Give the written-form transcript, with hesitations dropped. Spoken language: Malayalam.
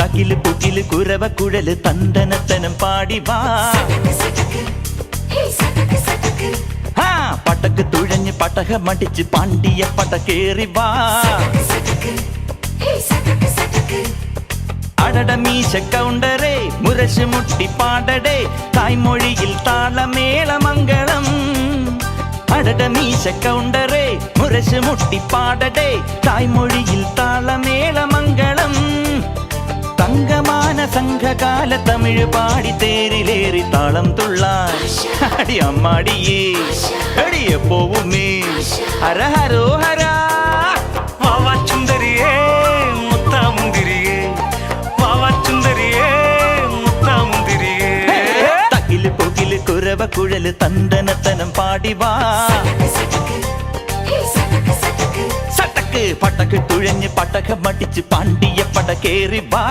തകില് പുകില് കുരവ കുഴല് തന്തനത്തനം പാടി വാ. പടക്ക് തുഴഞ്ഞ് പടകമടിച്ച് പാണ്ടിയ പടകേറി വാ. അടട മീശ കൗണ്ടറേ മുരശ് മുട്ടി പാടടേ തായ്മൊഴിയിൽ താളമേളമംഗളം. അടട മീശ കൗണ്ടറേ മുരശ് മുട്ടി പാടടേ തായ്മൊഴിയിൽ താളമേളമംഗളം. തങ്കമാന സംഘകാല തമിഴ് പാടി തേരിലേറി താളം തുള്ളാൻ അടി അമ്മാടിയേ അടിയെ പോവുമേ ഹര ഹരോ ഹരാ. വാവാച്ചുന്തരിയേ മുത്താമുന്തിരിയേ വാവാച്ചുന്തരിയേ മുത്താമുന്തിരിയേ. തകില് പുകില് കുരവ കുഴല് തന്തനത്തനം പാടി വാ. സട്ടക്ക് പടക്ക് തുഴഞ്ഞ് പടകമടിച്ച് പാണ്ടിയ പടകേറി വാ.